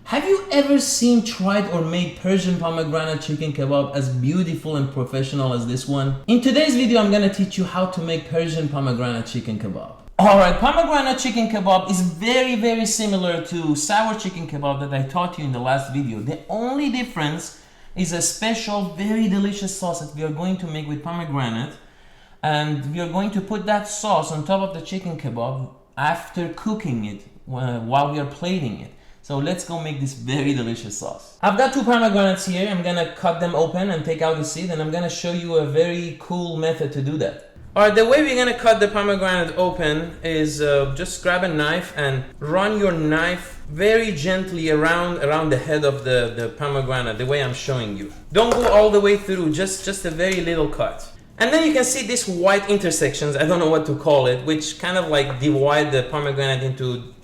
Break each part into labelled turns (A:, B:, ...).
A: Have you ever seen, tried or made Persian pomegranate chicken kebab as beautiful and professional as this one? In today's video, I'm gonna teach you how to make Persian pomegranate chicken kebab. Alright, pomegranate chicken kebab is very similar to sour chicken kebab that I taught you in the last video. The only difference is a special, very delicious sauce that we are going to make with pomegranate, and we are going to put that sauce on top of the chicken kebab after cooking it while we are plating it. So let's go make this very delicious sauce. I've got two pomegranates here. I'm gonna cut them open and take out the seed, and I'm gonna show you a very cool method to do that. Alright, the way we're gonna cut the pomegranate open is just grab a knife and run your knife very gently around the head of the pomegranate, the way I'm showing you. Don't go all the way through, just a very little cut. And then you can see these white intersections, I don't know what to call it, which kind of like divide the pomegranate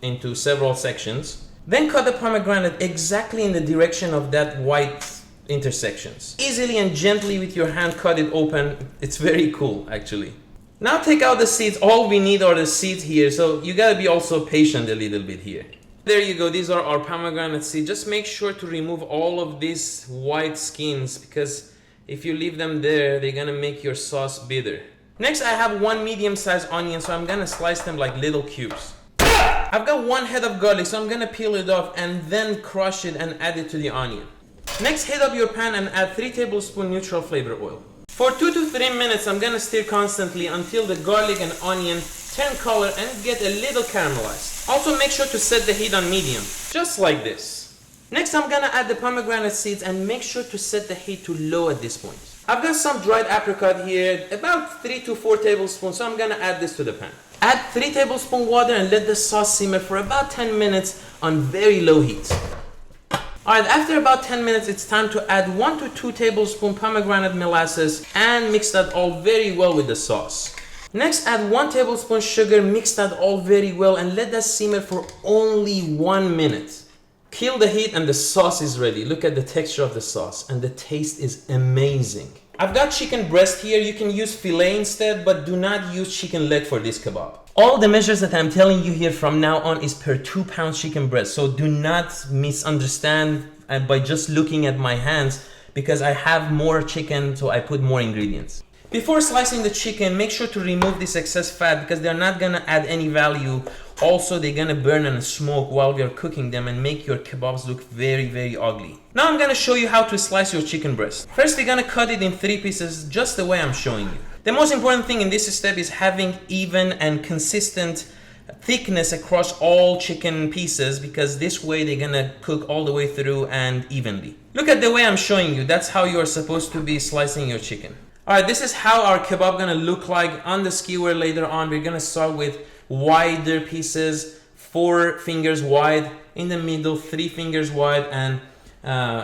A: into several sections. Then cut the pomegranate exactly in the direction of that white intersections. Easily and gently with your hand cut it open. It's very cool actually. Now take out the seeds. All we need are the seeds here, so you gotta be also patient a little bit here. There you go, these are our pomegranate seeds. Just make sure to remove all of these white skins, because if you leave them there, they're gonna make your sauce bitter. Next, I have one medium-sized onion, so I'm gonna slice them like little cubes. I've got one head of garlic, so I'm gonna peel it off and then crush it and add it to the onion. Next, heat up your pan and add 3 tablespoons neutral flavor oil. For 2 to 3 minutes, I'm gonna stir constantly until the garlic and onion turn color and get a little caramelized. Also make sure to set the heat on medium, just like this. Next, I'm gonna add the pomegranate seeds and make sure to set the heat to low at this point. I've got some dried apricot here, about 3 to 4 tablespoons, so I'm gonna add this to the pan. Add 3 tablespoons water and let the sauce simmer for about 10 minutes on very low heat. Alright, after about 10 minutes, it's time to add 1 to 2 tablespoons pomegranate molasses and mix that all very well with the sauce. Next, add 1 tablespoon sugar, mix that all very well and let that simmer for only 1 minute. Kill the heat and the sauce is ready. Look at the texture of the sauce and the taste is amazing. I've got chicken breast here. You can use filet instead, but do not use chicken leg for this kebab. All the measures that I'm telling you here from now on is per 2 pounds chicken breast, so do not misunderstand by just looking at my hands, because I have more chicken, so I put more ingredients. Before slicing the chicken, make sure to remove this excess fat, because they're not gonna add any value. Also, they're gonna burn and smoke while we are cooking them and make your kebabs look very ugly. Now I'm gonna show you how to slice your chicken breast. First, we're gonna cut it in 3 pieces, just the way I'm showing you. The most important thing in this step is having even and consistent thickness across all chicken pieces, because this way they're gonna cook all the way through and evenly. Look at the way I'm showing you. That's how you're supposed to be slicing your chicken. Alright, this is how our kebab gonna look like on the skewer later on. We're gonna start with wider pieces, 4 fingers wide, in the middle 3 fingers wide, and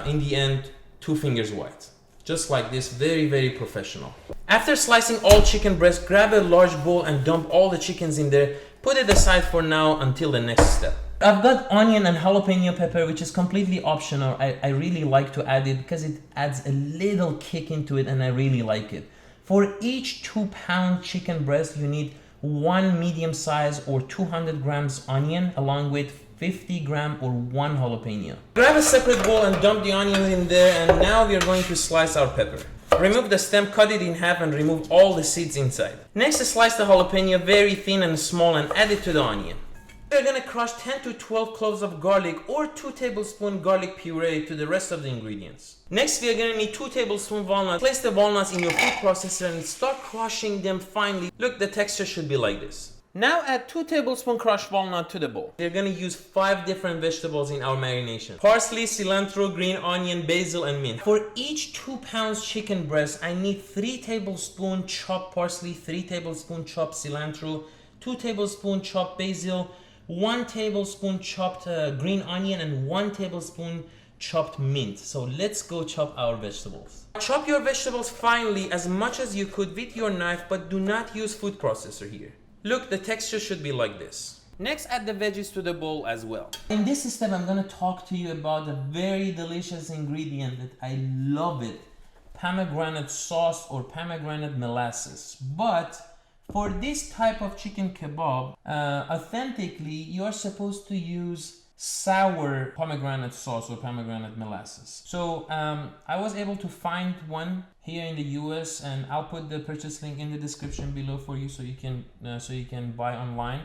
A: in the end 2 fingers wide. Just like this, very professional. After slicing all chicken breast, grab a large bowl and dump all the chickens in there. Put it aside for now until the next step. I've got onion and jalapeno pepper, which is completely optional. I really like to add it because it adds a little kick into it and I really like it. For each 2-pound chicken breast, you need 1 medium size or 200 grams onion along with 50 gram or 1 jalapeno. Grab a separate bowl and dump the onions in there, and now we are going to slice our pepper. Remove the stem, cut it in half and remove all the seeds inside. Next, slice the jalapeno very thin and small and add it to the onion. We're gonna crush 10 to 12 cloves of garlic or 2 tablespoons garlic puree to the rest of the ingredients. Next, we are gonna need 2 tablespoons walnuts. Place the walnuts in your food processor and start crushing them finely. Look, the texture should be like this. Now add 2 tablespoons crushed walnut to the bowl. We're gonna use 5 different vegetables in our marination: parsley, cilantro, green onion, basil, and mint. For each 2 pounds chicken breast, I need 3 tablespoons chopped parsley, 3 tablespoons chopped cilantro, 2 tablespoons chopped basil, 1 tablespoon chopped green onion, and 1 tablespoon chopped mint. So let's go chop our vegetables. Chop your vegetables finely as much as you could with your knife, but do not use food processor here. Look, the texture should be like this. Next, add the veggies to the bowl as well. In this step, I'm gonna talk to you about a very delicious ingredient that I love it. Pomegranate sauce or pomegranate molasses. But for this type of chicken kebab, authentically, you're supposed to use sour pomegranate sauce or pomegranate molasses. So I was able to find one here in the US, and I'll put the purchase link in the description below for you so you can buy online.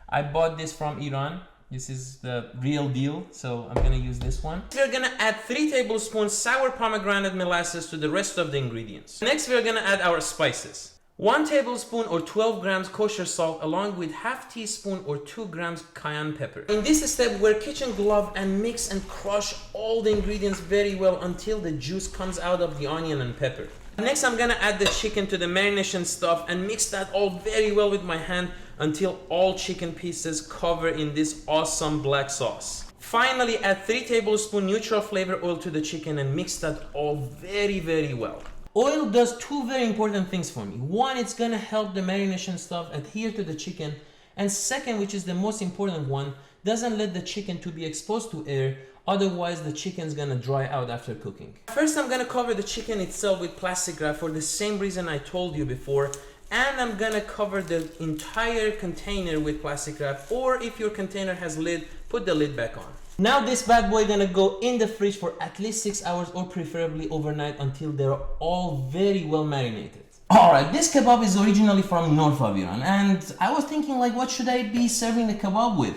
A: I bought this from Iran. This is the real deal, so I'm gonna use this one. We're gonna add 3 tablespoons sour pomegranate molasses to the rest of the ingredients. Next, we're gonna add our spices. 1 tablespoon or 12 grams kosher salt along with half teaspoon or 2 grams cayenne pepper. In this step, wear kitchen glove and mix and crush all the ingredients very well until the juice comes out of the onion and pepper. Next, I'm gonna add the chicken to the marination stuff and mix that all very well with my hand until all chicken pieces cover in this awesome black sauce. Finally, add 3 tablespoons neutral flavor oil to the chicken and mix that all very, very well. Oil does 2 very important things for me. One, it's gonna help the marination stuff adhere to the chicken. And second, which is the most important one, doesn't let the chicken to be exposed to air, otherwise the chicken's gonna dry out after cooking. First, I'm gonna cover the chicken itself with plastic wrap for the same reason I told you before, and I'm gonna cover the entire container with plastic wrap, or if your container has lid, put the lid back on. Now this bad boy gonna go in the fridge for at least 6 hours or preferably overnight until they're all very well marinated. Alright, this kebab is originally from north of Iran, and I was thinking like, what should I be serving the kebab with?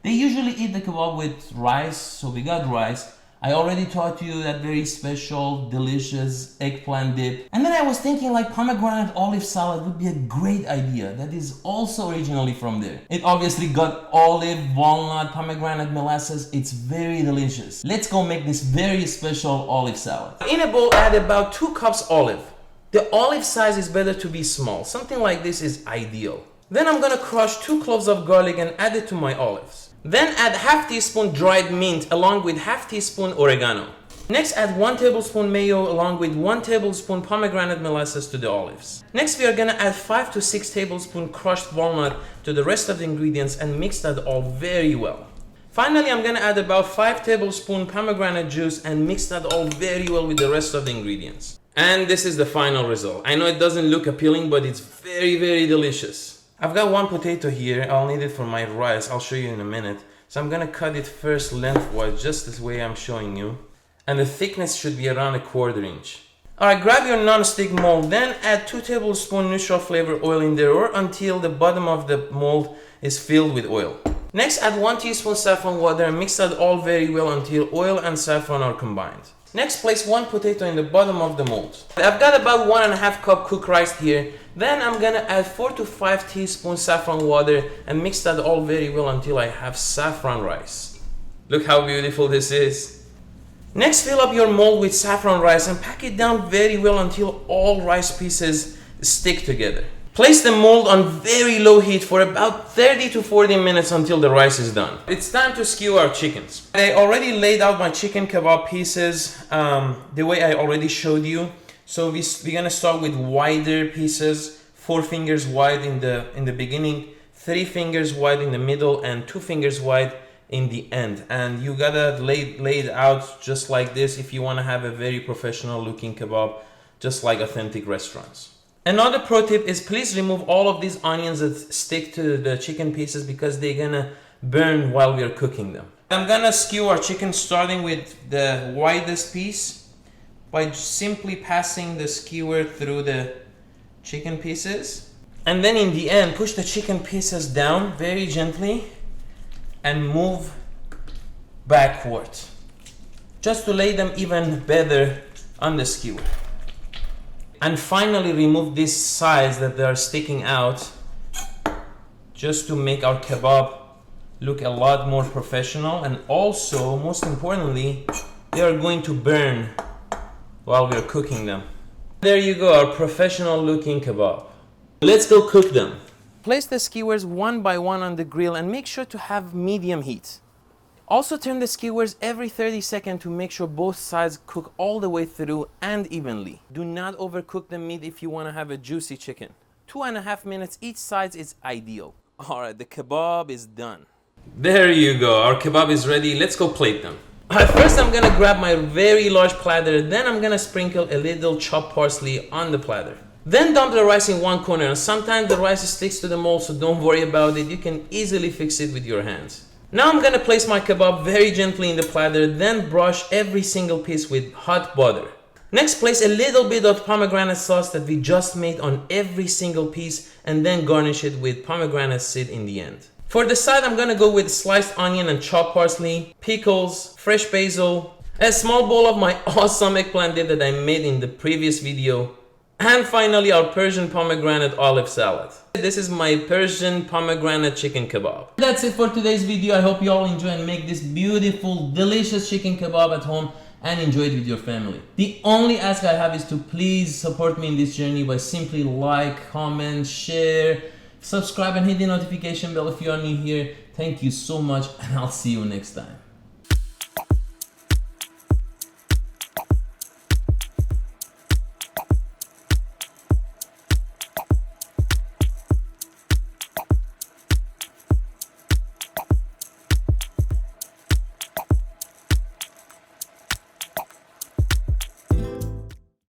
A: They usually eat the kebab with rice, so we got rice. I already taught you that very special, delicious eggplant dip. And then I was thinking like pomegranate olive salad would be a great idea. That is also originally from there. It obviously got olive, walnut, pomegranate molasses. It's very delicious. Let's go make this very special olive salad. In a bowl, add about 2 cups olive. The olive size is better to be small. Something like this is ideal. Then I'm gonna crush 2 cloves of garlic and add it to my olives. Then add half teaspoon dried mint along with half teaspoon oregano. Next, add 1 tablespoon mayo along with 1 tablespoon pomegranate molasses to the olives. Next, we are gonna add 5 to 6 tablespoon crushed walnut to the rest of the ingredients and mix that all very well. Finally, I'm gonna add about 5 tablespoon pomegranate juice and mix that all very well with the rest of the ingredients. And this is the final result. I know it doesn't look appealing, but it's very, very delicious. I've got 1 potato here. I'll need it for my rice. I'll show you in a minute. So I'm gonna cut it first lengthwise, just this way I'm showing you. And the thickness should be around 1/4 inch. Alright, grab your non-stick mold, then add 2 tablespoons neutral flavor oil in there or until the bottom of the mold is filled with oil. Next, add 1 teaspoon saffron water and mix that all very well until oil and saffron are combined. Next, place 1 potato in the bottom of the mold. I've got about 1.5 cup cooked rice here. Then I'm gonna add 4 to 5 teaspoons saffron water and mix that all very well until I have saffron rice. Look how beautiful this is. Next, fill up your mold with saffron rice and pack it down very well until all rice pieces stick together. Place the mold on very low heat for about 30 to 40 minutes until the rice is done. It's time to skewer our chickens. I already laid out my chicken kebab pieces the way I already showed you. So we're gonna start with wider pieces, 4 fingers wide in the beginning, 3 fingers wide in the middle, and 2 fingers wide in the end. And you gotta lay it out just like this if you wanna have a very professional looking kebab, just like authentic restaurants. Another pro tip is please remove all of these onions that stick to the chicken pieces because they're gonna burn while we are cooking them. I'm gonna skewer our chicken starting with the widest piece by simply passing the skewer through the chicken pieces. And then in the end, push the chicken pieces down very gently and move backward just to lay them even better on the skewer. And finally remove these sides that they are sticking out just to make our kebab look a lot more professional, and also most importantly they are going to burn while we are cooking them. There you go, our professional looking kebab. Let's go cook them. Place the skewers one by one on the grill and make sure to have medium heat. Also turn the skewers every 30 seconds to make sure both sides cook all the way through and evenly. Do not overcook the meat if you want to have a juicy chicken. 2.5 minutes each side is ideal. Alright, the kebab is done. There you go, our kebab is ready. Let's go plate them. First I'm gonna grab my very large platter, then I'm gonna sprinkle a little chopped parsley on the platter. Then dump the rice in one corner, and sometimes the rice sticks to the mold, so don't worry about it. You can easily fix it with your hands. Now I'm gonna place my kebab very gently in the platter, then brush every single piece with hot butter. Next, place a little bit of pomegranate sauce that we just made on every single piece, and then garnish it with pomegranate seed in the end. For the side, I'm gonna go with sliced onion and chopped parsley, pickles, fresh basil, a small bowl of my awesome eggplant dip that I made in the previous video, and finally our Persian pomegranate olive salad. This is my Persian pomegranate chicken kebab. That's it for today's video. I hope you all enjoy and make this beautiful, delicious chicken kebab at home and enjoy it with your family. The only ask I have is to please support me in this journey by simply like, comment, share, subscribe and hit the notification bell if you are new here. Thank you so much, and I'll see you next time.